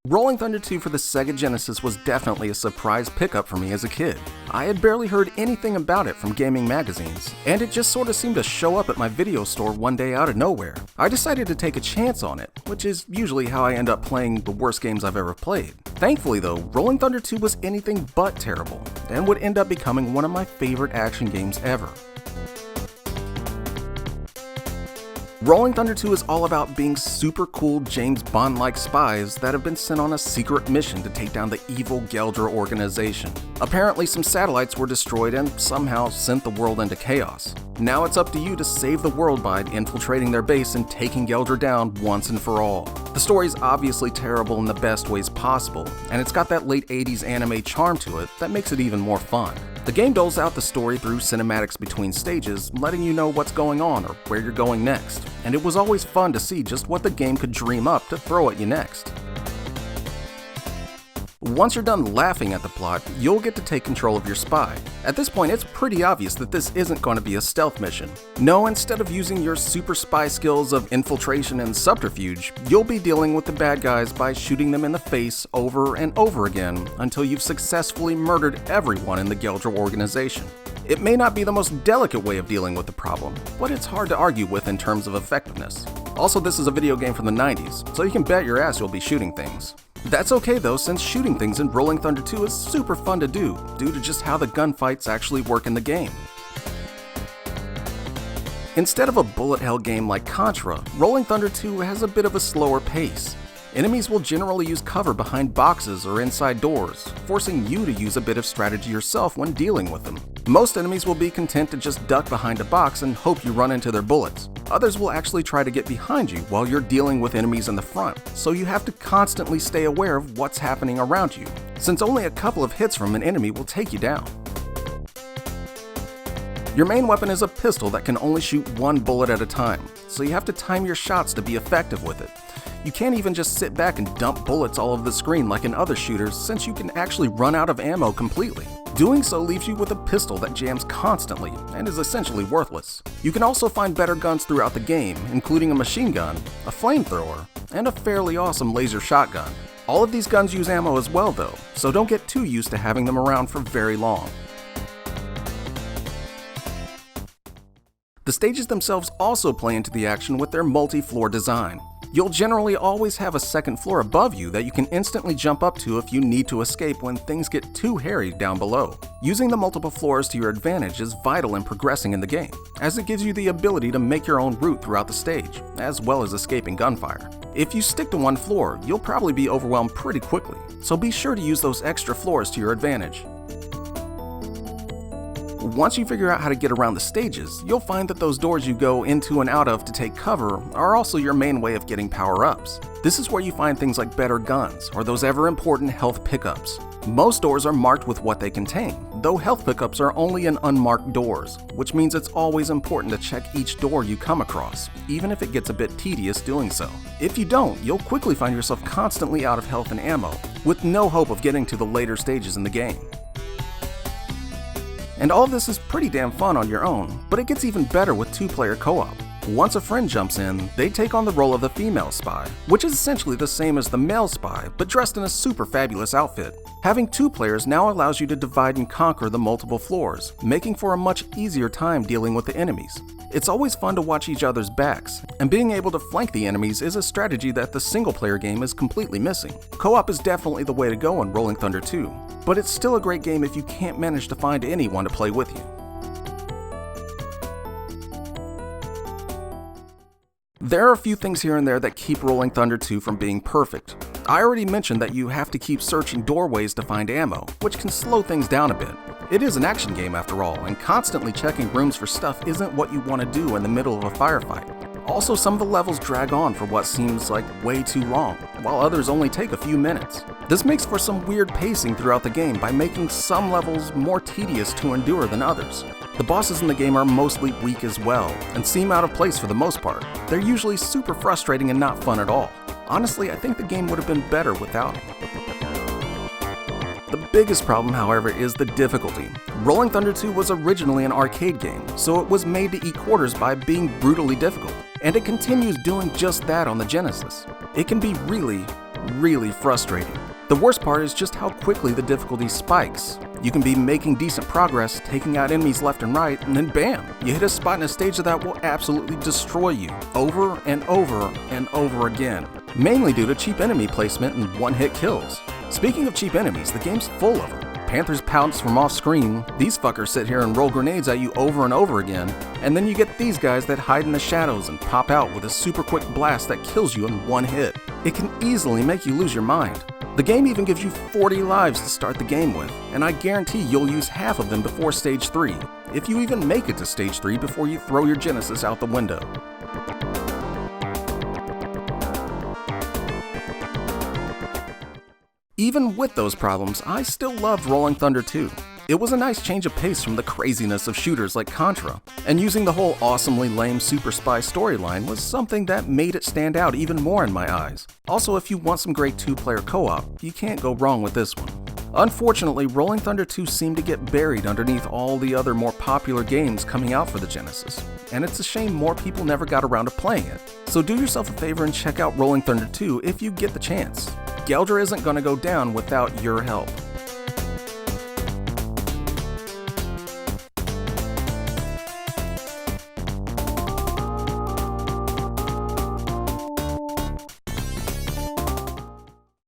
Rolling Thunder 2 for the Sega Genesis was definitely a surprise pickup for me as a kid. I had barely heard anything about it from gaming magazines, and it just sort of seemed to show up at my video store one day out of nowhere. I decided to take a chance on it, which is usually how I end up playing the worst games I've ever played. Thankfully though, Rolling Thunder 2 was anything but terrible, and would end up becoming one of my favorite action games ever. Rolling Thunder 2 is all about being super cool James Bond-like spies that have been sent on a secret mission to take down the evil Geldra organization. Apparently some satellites were destroyed and somehow sent the world into chaos. Now it's up to you to save the world by infiltrating their base and taking Geldra down once and for all. The story's obviously terrible in the best ways possible, and it's got that late 80s anime charm to it that makes it even more fun. The game doles out the story through cinematics between stages, letting you know what's going on or where you're going next, and it was always fun to see just what the game could dream up to throw at you next. Once you're done laughing at the plot, you'll get to take control of your spy. At this point, it's pretty obvious that this isn't going to be a stealth mission. No, instead of using your super spy skills of infiltration and subterfuge, you'll be dealing with the bad guys by shooting them in the face over and over again until you've successfully murdered everyone in the Geldra organization. It may not be the most delicate way of dealing with the problem, but it's hard to argue with in terms of effectiveness. Also, this is a video game from the 90s, so you can bet your ass you'll be shooting things. That's okay though, since shooting things in Rolling Thunder 2 is super fun to do, due to just how the gunfights actually work in the game. Instead of a bullet hell game like Contra, Rolling Thunder 2 has a bit of a slower pace. Enemies will generally use cover behind boxes or inside doors, forcing you to use a bit of strategy yourself when dealing with them. Most enemies will be content to just duck behind a box and hope you run into their bullets. Others will actually try to get behind you while you're dealing with enemies in the front, so you have to constantly stay aware of what's happening around you, since only a couple of hits from an enemy will take you down. Your main weapon is a pistol that can only shoot one bullet at a time, so you have to time your shots to be effective with it. You can't even just sit back and dump bullets all over the screen like in other shooters, since you can actually run out of ammo completely. Doing so leaves you with a pistol that jams constantly and is essentially worthless. You can also find better guns throughout the game, including a machine gun, a flamethrower, and a fairly awesome laser shotgun. All of these guns use ammo as well though, so don't get too used to having them around for very long. The stages themselves also play into the action with their multi-floor design. You'll generally always have a second floor above you that you can instantly jump up to if you need to escape when things get too hairy down below. Using the multiple floors to your advantage is vital in progressing in the game, as it gives you the ability to make your own route throughout the stage, as well as escaping gunfire. If you stick to one floor, you'll probably be overwhelmed pretty quickly, so be sure to use those extra floors to your advantage. Once you figure out how to get around the stages, you'll find that those doors you go into and out of to take cover are also your main way of getting power-ups. This is where you find things like better guns, or those ever-important health pickups. Most doors are marked with what they contain, though health pickups are only in unmarked doors, which means it's always important to check each door you come across, even if it gets a bit tedious doing so. If you don't, you'll quickly find yourself constantly out of health and ammo, with no hope of getting to the later stages in the game. And all of this is pretty damn fun on your own, but it gets even better with two-player co-op. Once a friend jumps in, they take on the role of the female spy, which is essentially the same as the male spy, but dressed in a super fabulous outfit. Having two players now allows you to divide and conquer the multiple floors, making for a much easier time dealing with the enemies. It's always fun to watch each other's backs, and being able to flank the enemies is a strategy that the single-player game is completely missing. Co-op is definitely the way to go in Rolling Thunder 2, but it's still a great game if you can't manage to find anyone to play with you. There are a few things here and there that keep Rolling Thunder 2 from being perfect. I already mentioned that you have to keep searching doorways to find ammo, which can slow things down a bit. It is an action game after all, and constantly checking rooms for stuff isn't what you want to do in the middle of a firefight. Also, some of the levels drag on for what seems like way too long, while others only take a few minutes. This makes for some weird pacing throughout the game by making some levels more tedious to endure than others. The bosses in the game are mostly weak as well, and seem out of place for the most part. They're usually super frustrating and not fun at all. Honestly, I think the game would have been better without them. The biggest problem, however, is the difficulty. Rolling Thunder 2 was originally an arcade game, so it was made to eat quarters by being brutally difficult, and it continues doing just that on the Genesis. It can be really, really frustrating. The worst part is just how quickly the difficulty spikes. You can be making decent progress, taking out enemies left and right, and then bam, you hit a spot in a stage that will absolutely destroy you, over and over and over again, mainly due to cheap enemy placement and one-hit kills. Speaking of cheap enemies, the game's full of them. Panthers pounce from off-screen, these fuckers sit here and roll grenades at you over and over again, and then you get these guys that hide in the shadows and pop out with a super quick blast that kills you in one hit. It can easily make you lose your mind. The game even gives you 40 lives to start the game with, and I guarantee you'll use half of them before Stage 3, if you even make it to Stage 3 before you throw your Genesis out the window. Even with those problems, I still loved Rolling Thunder 2. It was a nice change of pace from the craziness of shooters like Contra, and using the whole awesomely lame Super Spy storyline was something that made it stand out even more in my eyes. Also, if you want some great two-player co-op, you can't go wrong with this one. Unfortunately, Rolling Thunder 2 seemed to get buried underneath all the other more popular games coming out for the Genesis, and it's a shame more people never got around to playing it. So do yourself a favor and check out Rolling Thunder 2 if you get the chance. Geldra isn't going to go down without your help.